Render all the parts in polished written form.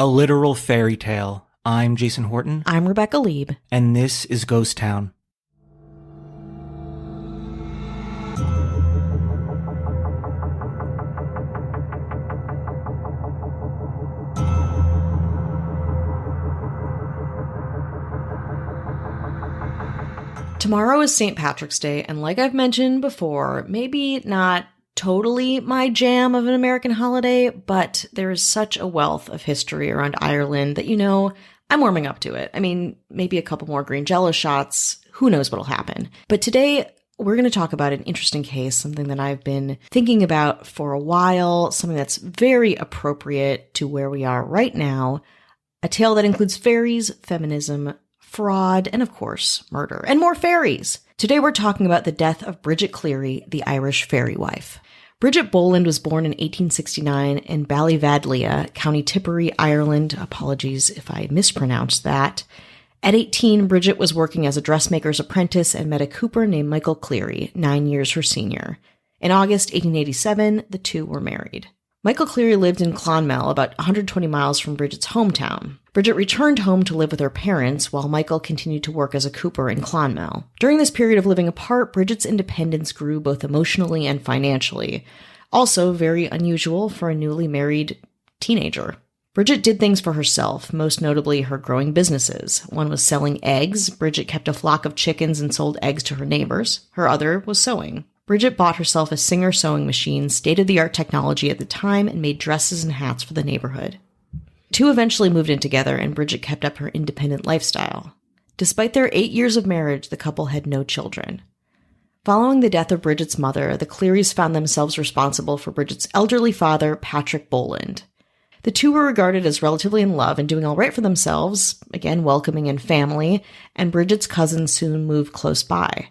A literal fairy tale. I'm Jason Horton. I'm Rebecca Lieb. And this is Ghost Town. Tomorrow is St. Patrick's Day, and like I've mentioned before, maybe not totally my jam of an American holiday, but there is such a wealth of history around Ireland that, I'm warming up to it. I mean, maybe a couple more green jello shots. Who knows what'll happen? But today, we're going to talk about an interesting case, something that I've been thinking about for a while, something that's very appropriate to where we are right now, a tale that includes fairies, feminism, fraud, and of course, murder, and more fairies. Today we're talking about the death of Bridget Cleary, the Irish fairy wife. Bridget Boland was born in 1869 in Ballivadlia, County Tipperary, Ireland. Apologies if I mispronounced that. At 18, Bridget was working as a dressmaker's apprentice and met a cooper named Michael Cleary, 9 years her senior. In August 1887, the two were married. Michael Cleary lived in Clonmel, about 120 miles from Bridget's hometown. Bridget returned home to live with her parents, while Michael continued to work as a cooper in Clonmel. During this period of living apart, Bridget's independence grew both emotionally and financially. Also very unusual for a newly married teenager. Bridget did things for herself, most notably her growing businesses. One was selling eggs. Bridget kept a flock of chickens and sold eggs to her neighbors. Her other was sewing. Bridget bought herself a Singer sewing machine, state-of-the-art technology at the time, and made dresses and hats for the neighborhood. The two eventually moved in together, and Bridget kept up her independent lifestyle. Despite their 8 years of marriage, the couple had no children. Following the death of Bridget's mother, the Clearys found themselves responsible for Bridget's elderly father, Patrick Boland. The two were regarded as relatively in love and doing all right for themselves, again welcoming in family, and Bridget's cousins soon moved close by.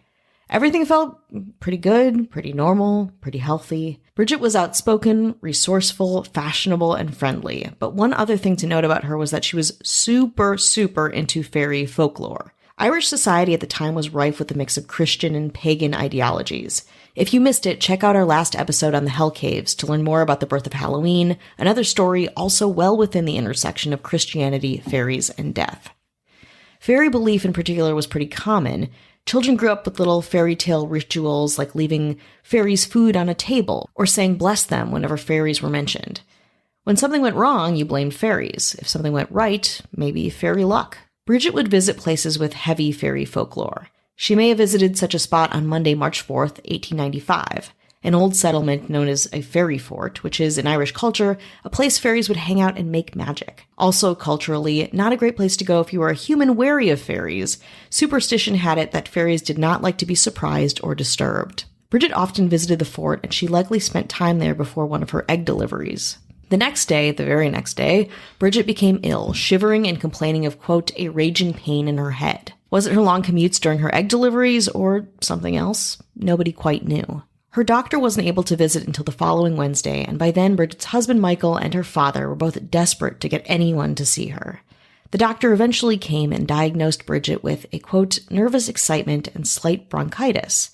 Everything felt pretty good, pretty normal, pretty healthy. Bridget was outspoken, resourceful, fashionable, and friendly. But one other thing to note about her was that she was super into fairy folklore. Irish society at the time was rife with a mix of Christian and pagan ideologies. If you missed it, check out our last episode on the Hell Caves to learn more about the birth of Halloween, another story also well within the intersection of Christianity, fairies, and death. Fairy belief in particular was pretty common. Children grew up with little fairy tale rituals like leaving fairies food on a table or saying bless them whenever fairies were mentioned. When something went wrong, you blamed fairies. If something went right, maybe fairy luck. Bridget would visit places with heavy fairy folklore. She may have visited such a spot on Monday, March 4th, 1895, an old settlement known as a fairy fort, which is, in Irish culture, a place fairies would hang out and make magic. Also, culturally, not a great place to go if you were a human wary of fairies. Superstition had it that fairies did not like to be surprised or disturbed. Bridget often visited the fort, and she likely spent time there before one of her egg deliveries. The very next day, Bridget became ill, shivering and complaining of, quote, a raging pain in her head. Was it her long commutes during her egg deliveries or something else? Nobody quite knew. Her doctor wasn't able to visit until the following Wednesday, and by then Bridget's husband Michael and her father were both desperate to get anyone to see her. The doctor eventually came and diagnosed Bridget with a, quote, nervous excitement and slight bronchitis.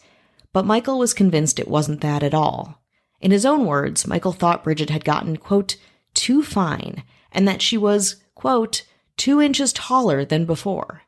But Michael was convinced it wasn't that at all. In his own words, Michael thought Bridget had gotten, quote, too fine, and that she was, quote, 2 inches taller than before.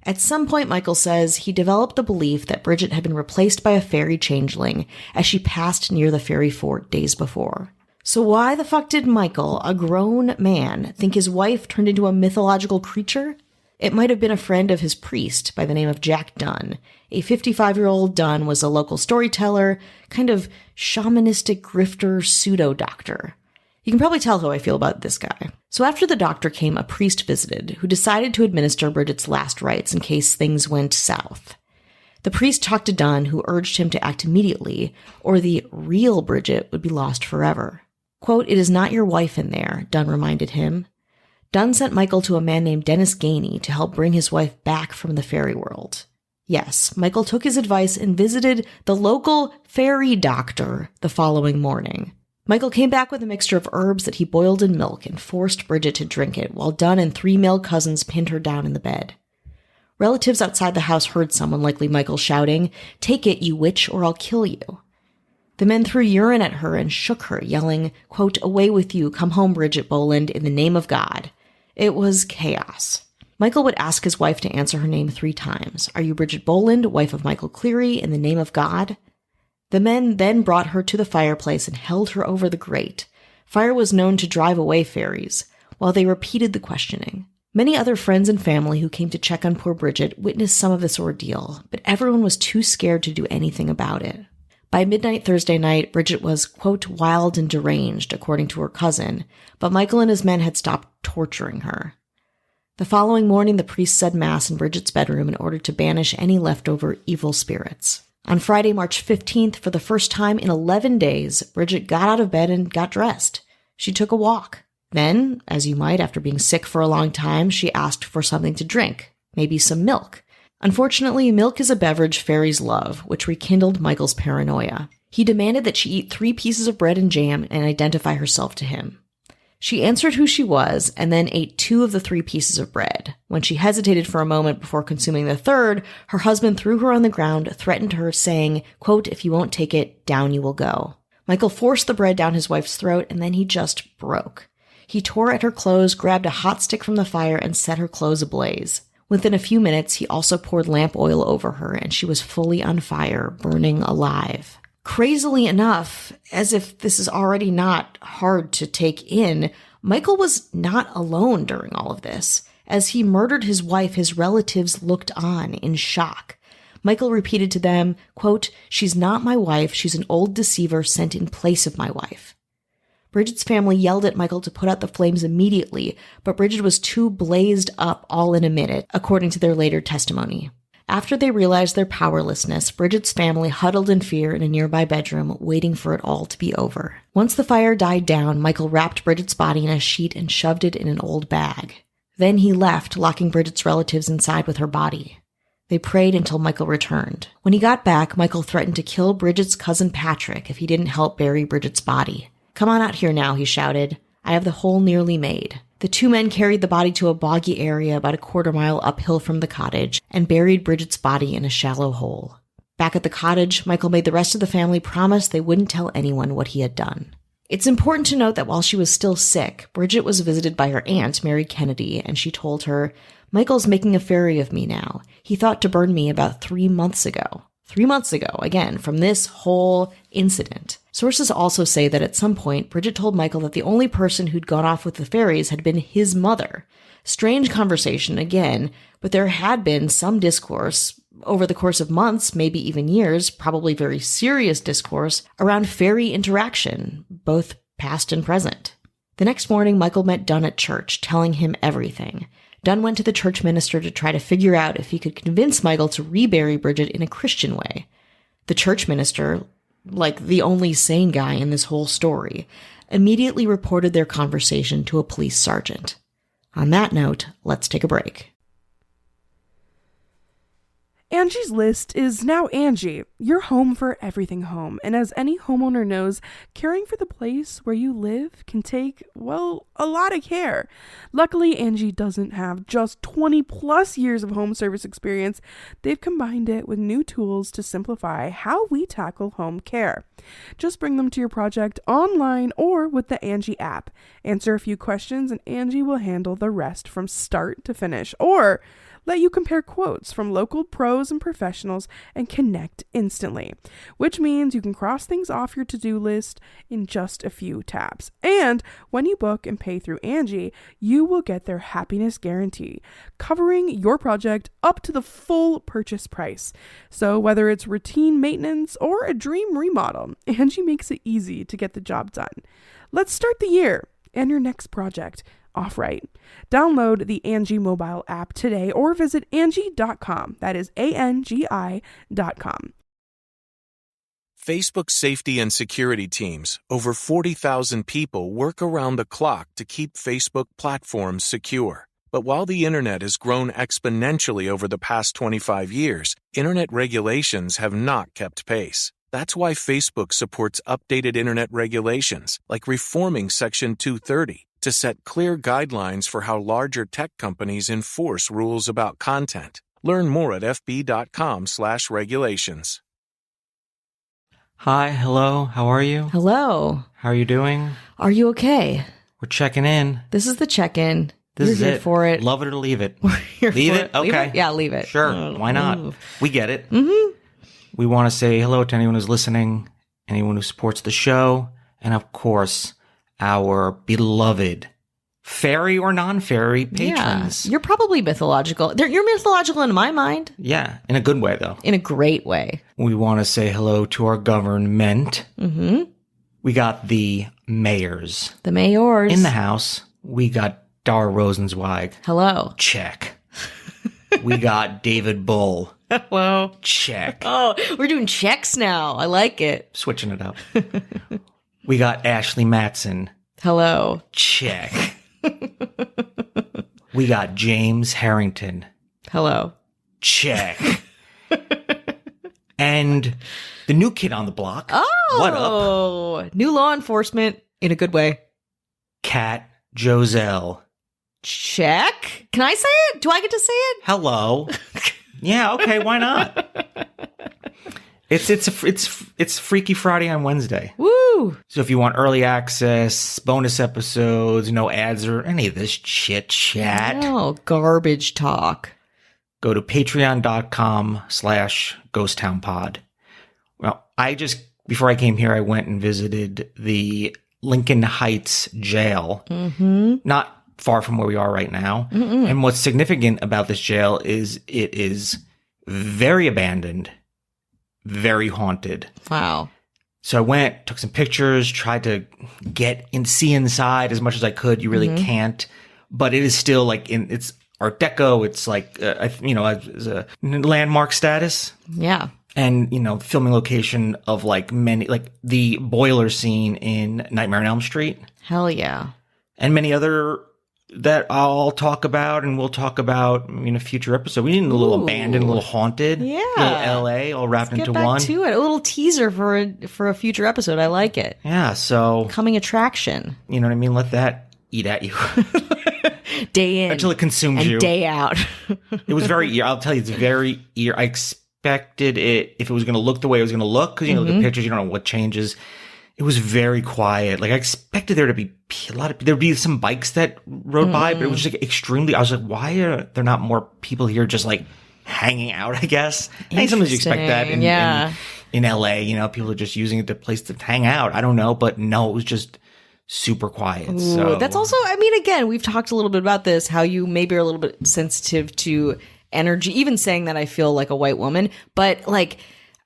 At some point, Michael says, he developed the belief that Bridget had been replaced by a fairy changeling as she passed near the fairy fort days before. So why the fuck did Michael, a grown man, think his wife turned into a mythological creature? It might have been a friend of his priest by the name of Jack Dunn. A 55-year-old Dunn was a local storyteller, kind of shamanistic grifter pseudo-doctor. You can probably tell how I feel about this guy. So after the doctor came, a priest visited, who decided to administer Bridget's last rites in case things went south. The priest talked to Dunn, who urged him to act immediately, or the real Bridget would be lost forever. Quote, it is not your wife in there, Dunn reminded him. Dunn sent Michael to a man named Dennis Gainey to help bring his wife back from the fairy world. Yes, Michael took his advice and visited the local fairy doctor the following morning. Michael came back with a mixture of herbs that he boiled in milk and forced Bridget to drink it, while Dunn and 3 male cousins pinned her down in the bed. Relatives outside the house heard someone, likely Michael, shouting, "Take it, you witch, or I'll kill you." The men threw urine at her and shook her, yelling, quote, "Away with you, come home, Bridget Boland, in the name of God." It was chaos. Michael would ask his wife to answer her name 3 times. Are you Bridget Boland, wife of Michael Cleary, in the name of God? The men then brought her to the fireplace and held her over the grate. Fire was known to drive away fairies, while they repeated the questioning. Many other friends and family who came to check on poor Bridget witnessed some of this ordeal, but everyone was too scared to do anything about it. By midnight Thursday night, Bridget was, quote, wild and deranged, according to her cousin, but Michael and his men had stopped torturing her. The following morning, the priest said mass in Bridget's bedroom in order to banish any leftover evil spirits. On Friday, March 15th, for the first time in 11 days, Bridget got out of bed and got dressed. She took a walk. Then, as you might after being sick for a long time, she asked for something to drink, maybe some milk. Unfortunately, milk is a beverage fairies love, which rekindled Michael's paranoia. He demanded that she eat 3 pieces of bread and jam and identify herself to him. She answered who she was and then ate 2 of the 3 pieces of bread. When she hesitated for a moment before consuming the 3rd, her husband threw her on the ground, threatened her, saying, quote, if you won't take it, down you will go. Michael forced the bread down his wife's throat, and then he just broke. He tore at her clothes, grabbed a hot stick from the fire, and set her clothes ablaze. Within a few minutes, he also poured lamp oil over her, and she was fully on fire, burning alive. Crazily enough, as if this is already not hard to take in, Michael was not alone during all of this. As he murdered his wife, his relatives looked on in shock. Michael repeated to them, quote, she's not my wife, she's an old deceiver sent in place of my wife. Bridget's family yelled at Michael to put out the flames immediately, but Bridget was too blazed up all in a minute, according to their later testimony. After they realized their powerlessness, Bridget's family huddled in fear in a nearby bedroom, waiting for it all to be over. Once the fire died down, Michael wrapped Bridget's body in a sheet and shoved it in an old bag. Then he left, locking Bridget's relatives inside with her body. They prayed until Michael returned. When he got back, Michael threatened to kill Bridget's cousin Patrick if he didn't help bury Bridget's body. Come on out here now, he shouted. I have the hole nearly made. The 2 men carried the body to a boggy area about a quarter-mile uphill from the cottage and buried Bridget's body in a shallow hole. Back at the cottage, Michael made the rest of the family promise they wouldn't tell anyone what he had done. It's important to note that while she was still sick, Bridget was visited by her aunt, Mary Kennedy, and she told her, Michael's making a fairy of me now. He thought to burn me about 3 months ago. 3 months ago, again, from this whole incident. Sources also say that at some point, Bridget told Michael that the only person who'd gone off with the fairies had been his mother. Strange conversation, again, but there had been some discourse over the course of months, maybe even years, probably very serious discourse around fairy interaction, both past and present. The next morning, Michael met Dunn at church, telling him everything. Dunn went to the church minister to try to figure out if he could convince Michael to rebury Bridget in a Christian way. The church minister, like the only sane guy in this whole story, immediately reported their conversation to a police sergeant. On that note, let's take a break. Angie's List is now Angie, your home for everything home. And as any homeowner knows, caring for the place where you live can take, well, a lot of care. Luckily, Angie doesn't have just 20 plus years of home service experience. They've combined it with new tools to simplify how we tackle home care. Just bring them to your project online or with the Angie app. Answer a few questions and Angie will handle the rest from start to finish. Or let you compare quotes from local pros and professionals and connect instantly, which means you can cross things off your to-do list in just a few taps. And when you book and pay through Angie, you will get their happiness guarantee, covering your project up to the full purchase price. So whether it's routine maintenance or a dream remodel, Angie makes it easy to get the job done. Let's start the year and your next project off right. Download the Angie mobile app today or visit Angie.com. That is ANGI.com. Facebook safety and security teams, over 40,000 people, work around the clock to keep Facebook platforms secure. But while the internet has grown exponentially over the past 25 years, internet regulations have not kept pace. That's why Facebook supports updated internet regulations, like reforming Section 230, to set clear guidelines for how larger tech companies enforce rules about content. Learn more at fb.com/regulations. Hi, hello, how are you? Hello. How are you doing? Are you okay? We're checking in. This is the check-in. This You're is here it. for it. Love it or leave it. Here Leave for it? Okay. Yeah, leave it. Sure. Why not? Ooh. We get it. Mm-hmm. We want to say hello to anyone who's listening, anyone who supports the show, and of course, our beloved fairy or non-fairy patrons. Yeah. You're probably mythological. You're mythological in my mind. Yeah, in a good way, though. In a great way. We want to say hello to our government. Mm-hmm. We got the mayors. The mayors. In the house, we got Dara Rosenzweig. Hello. Check. We got David Bull. Hello. Check. Oh, we're doing checks now. I like it. Switching it up. We got Ashley Matson. Hello. Check. We got James Harrington. Hello. Check. And the new kid on the block. Oh. What up? New law enforcement in a good way. Kat Joselle. Check. Can I say it? Do I get to say it? Hello. Yeah, okay, why not? It's Freaky Friday on Wednesday. Woo! So if you want early access, bonus episodes, no ads or any of this chit chat, Oh, garbage talk. go to patreon.com/ghosttownpod. Well, before I came here, I went and visited the Lincoln Heights jail, not far from where we are right now. Mm-mm. And what's significant about this jail is it is very abandoned, very haunted. Wow. So I went, took some pictures, tried to see inside as much as I could. You really can't, but it is still like it's Art Deco. It's like, it's a landmark status. Yeah. And, filming location of like the boiler scene in Nightmare on Elm Street. Hell yeah. And many other that I'll talk about and we'll talk about in a future episode. We need a little abandoned, a little haunted. Yeah. Little LA all wrapped Let's into get back one. to it. A little teaser for a future episode. I like it. Yeah. So, Coming attraction. you know what I mean? Let that eat at you. Day in. Until it consumes and you. day out. It was I'll tell you, it's very I expected it, if it was going to look the way it was going to look, because, the pictures, you don't know what changes. It was very quiet. Like, I expected there to be there'd be some bikes that rode by, but it was just like extremely, I was like, why are there not more people here just like hanging out, I guess? I think sometimes you expect that in LA, people are just using it as a place to hang out. I don't know, but no, it was just super quiet. Ooh, so that's also, again, we've talked a little bit about this, how you maybe are a little bit sensitive to energy, even saying that I feel like a white woman, but like,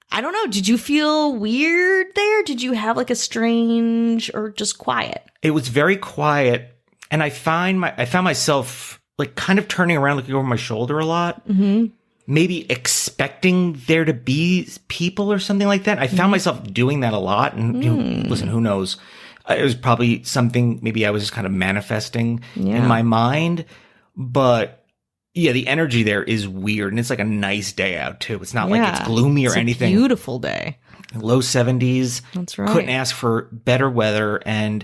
I don't know. Did you feel weird there? Did you have like a strange or just quiet? It was very quiet, and I found myself like kind of turning around, looking over my shoulder a lot, maybe expecting there to be people or something like that. I found myself doing that a lot, and listen, who knows? It was probably something maybe I was just kind of manifesting in my mind, but. Yeah, the energy there is weird, and it's like a nice day out too. It's not like it's gloomy or anything. It's a beautiful day. Low 70s. That's right. Couldn't ask for better weather, and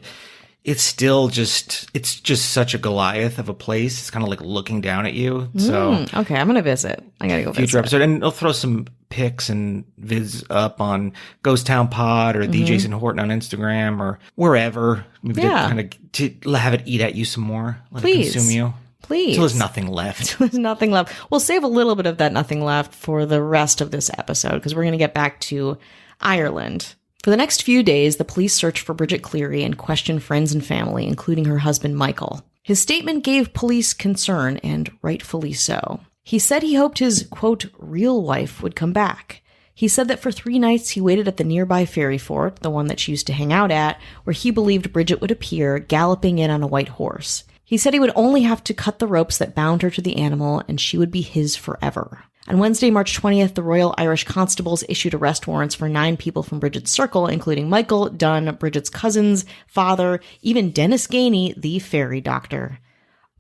it's still just such a Goliath of a place. It's kind of like looking down at you. So okay, I'm gonna visit. I gotta go visit. Future episode, and I'll throw some pics and vids up on Ghost Town Pod or the Jason Horton on Instagram or wherever. Maybe to have it eat at you some more. Let it consume you. Please. Till there's nothing left. There's nothing left. We'll save a little bit of that nothing left for the rest of this episode because we're going to get back to Ireland. For the next few days, the police searched for Bridget Cleary and questioned friends and family, including her husband, Michael. His statement gave police concern, and rightfully so. He said he hoped his, quote, real wife would come back. He said that for 3 nights he waited at the nearby ferry fort, the one that she used to hang out at, where he believed Bridget would appear, galloping in on a white horse. He said he would only have to cut the ropes that bound her to the animal, and she would be his forever. On Wednesday, March 20th, the Royal Irish Constables issued arrest warrants for 9 people from Bridget's circle, including Michael, Dunn, Bridget's cousins, father, even Dennis Gainey, the fairy doctor.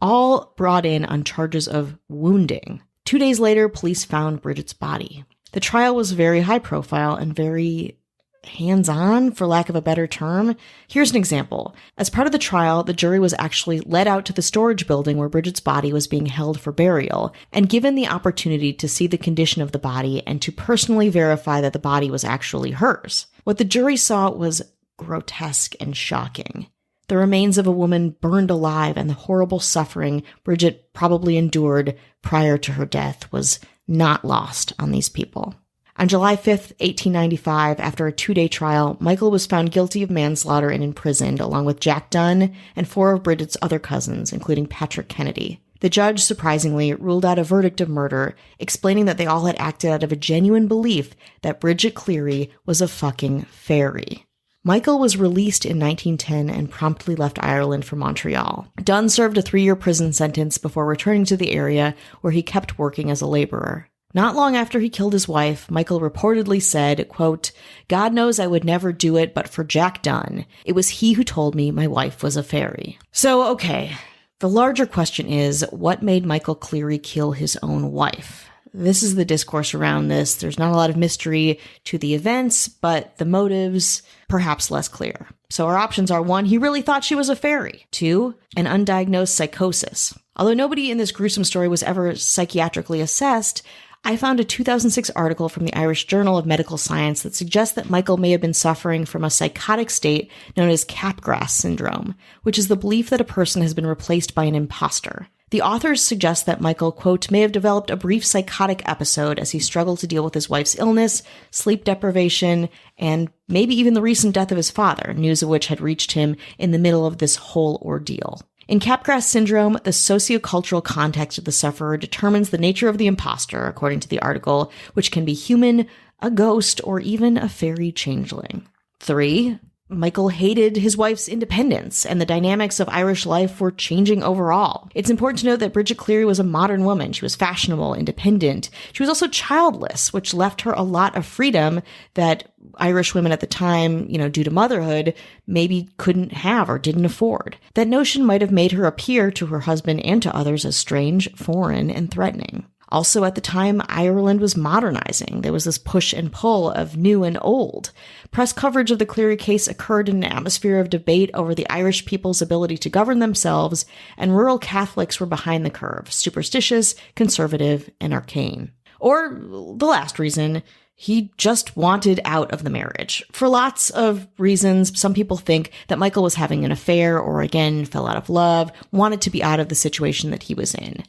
All brought in on charges of wounding. 2 days later, police found Bridget's body. The trial was very high profile and very hands-on, for lack of a better term. Here's an example. As part of the trial, the jury was actually led out to the storage building where Bridget's body was being held for burial and given the opportunity to see the condition of the body and to personally verify that the body was actually hers. What the jury saw was grotesque and shocking. the remains of a woman burned alive, and the horrible suffering Bridget probably endured prior to her death was not lost on these people. On July 5th, 1895, after a 2-day trial, Michael was found guilty of manslaughter and imprisoned, along with Jack Dunn and 4 of Bridget's other cousins, including Patrick Kennedy. The judge, surprisingly, ruled out a verdict of murder, explaining that they all had acted out of a genuine belief that Bridget Cleary was a fucking fairy. Michael was released in 1910 and promptly left Ireland for Montreal. Dunn served a 3-year prison sentence before returning to the area, where he kept working as a laborer. Not long after he killed his wife, Michael reportedly said, quote, "God knows I would never do it but for Jack Dunn. It was he who told me my wife was a fairy." So, okay, the larger question is, what made Michael Cleary kill his own wife? This is the discourse around this. There's not a lot of mystery to the events, but the motives, perhaps less clear. So our options are: 1, he really thought she was a fairy. 2, an undiagnosed psychosis. Although nobody in this gruesome story was ever psychiatrically assessed, I found a 2006 article from the Irish Journal of Medical Science that suggests that Michael may have been suffering from a psychotic state known as Capgras syndrome, which is the belief that a person has been replaced by an imposter. The authors suggest that Michael, quote, may have developed a brief psychotic episode as he struggled to deal with his wife's illness, sleep deprivation, and maybe even the recent death of his father, news of which had reached him in the middle of this whole ordeal. In Capgras syndrome, the sociocultural context of the sufferer determines the nature of the imposter, according to the article, which can be human, a ghost, or even a fairy changeling. 3, Michael hated his wife's independence, and the dynamics of Irish life were changing overall. It's important to note that Bridget Cleary was a modern woman. She was fashionable, independent. She was also childless, which left her a lot of freedom that Irish women at the time, due to motherhood, maybe couldn't have or didn't afford. That notion might have made her appear to her husband and to others as strange, foreign, and threatening. Also, at the time, Ireland was modernizing. There was this push and pull of new and old. Press coverage of the Cleary case occurred in an atmosphere of debate over the Irish people's ability to govern themselves, and rural Catholics were behind the curve, superstitious, conservative, and arcane. Or the last reason, he just wanted out of the marriage. For lots of reasons, some people think that Michael was having an affair or, again, fell out of love, wanted to be out of the situation that he was in.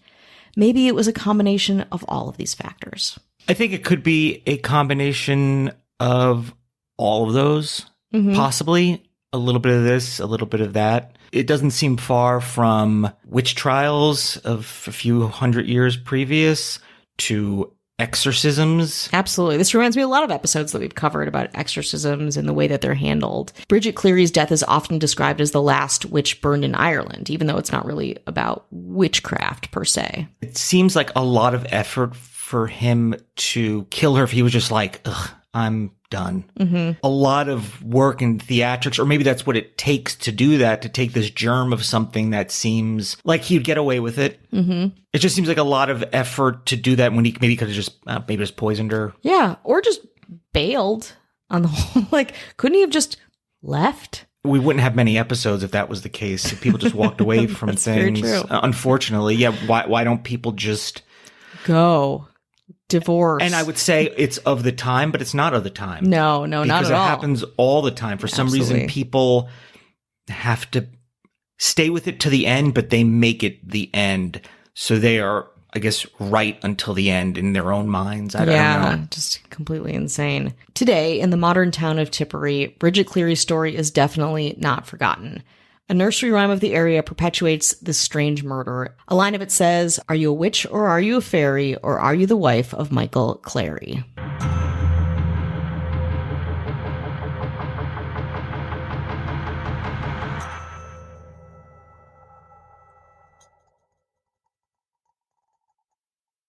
Maybe it was a combination of all of these factors. I think it could be a combination of all of those, possibly. A little bit of this, a little bit of that. It doesn't seem far from witch trials of a few hundred years previous to exorcisms. Absolutely. This reminds me of a lot of episodes that we've covered about exorcisms and the way that they're handled. Bridget Cleary's death is often described as the last witch burned in Ireland, even though it's not really about witchcraft per se. It seems like a lot of effort for him to kill her if he was just like, ugh, I'm done. A lot of work in theatrics, or maybe that's what it takes to do that, to take this germ of something that seems like he'd get away with it. It just seems like a lot of effort to do that when he maybe could have just poisoned her. Yeah, or just bailed on the whole. Couldn't he have just left? We wouldn't have many episodes if that was the case. If people just walked away from That's things. Very true. Unfortunately, yeah. Why don't people just go? Divorce. And I would say it's of the time, but it's not of the time. No, not at all. Because it happens all the time. For some reason, people have to stay with it to the end, but they make it the end. So they are, I guess, right until the end in their own minds. I don't know. Just completely insane. Today, in the modern town of Tipperary, Bridget Cleary's story is definitely not forgotten. A nursery rhyme of the area perpetuates this strange murder. A line of it says, "Are you a witch or are you a fairy or are you the wife of Michael Cleary?"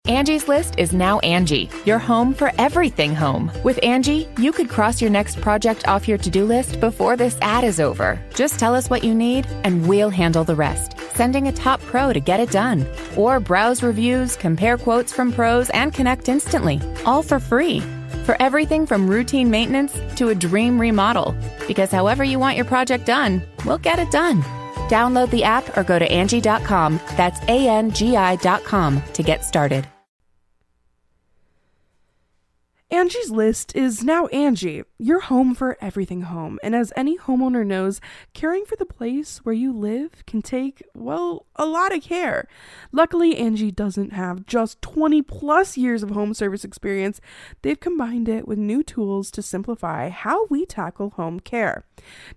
Angie's List is now Angie, your home for everything home. With Angie, you could cross your next project off your to-do list before this ad is over. Just tell us what you need, and we'll handle the rest, sending a top pro to get it done. Or browse reviews, compare quotes from pros, and connect instantly, all for free. For everything from routine maintenance to a dream remodel. Because however you want your project done, we'll get it done. Download the app or go to Angie.com. That's ANGI.com to get started. Angie's List is now Angie, your home for everything home. And as any homeowner knows, caring for the place where you live can take, well, a lot of care. Luckily, Angie doesn't have just 20 plus years of home service experience. They've combined it with new tools to simplify how we tackle home care.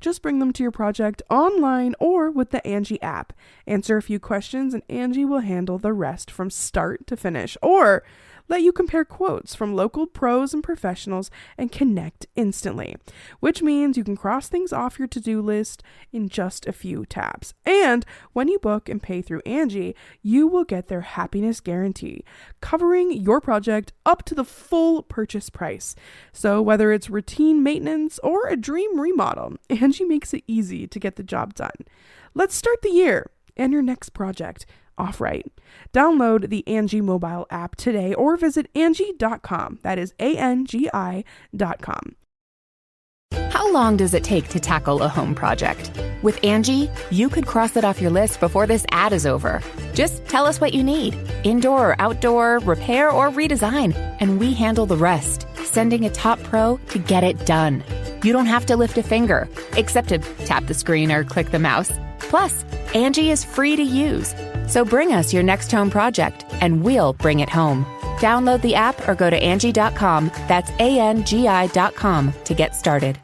Just bring them to your project online or with the Angie app. Answer a few questions and Angie will handle the rest from start to finish. Or let you compare quotes from local pros and professionals and connect instantly, which means you can cross things off your to-do list in just a few taps. And when you book and pay through Angie, you will get their happiness guarantee, covering your project up to the full purchase price. So whether it's routine maintenance or a dream remodel, Angie makes it easy to get the job done. Let's start the year and your next project off right. Download the Angie mobile app today or visit Angie.com. That is ANGI.com. How long does it take to tackle a home project? With Angie, you could cross it off your list before this ad is over. Just tell us what you need, indoor or outdoor, repair or redesign, and we handle the rest, sending a top pro to get it done. You don't have to lift a finger, except to tap the screen or click the mouse. Plus, Angie is free to use. So bring us your next home project, and we'll bring it home. Download the app or go to Angie.com. That's ANGI.com to get started.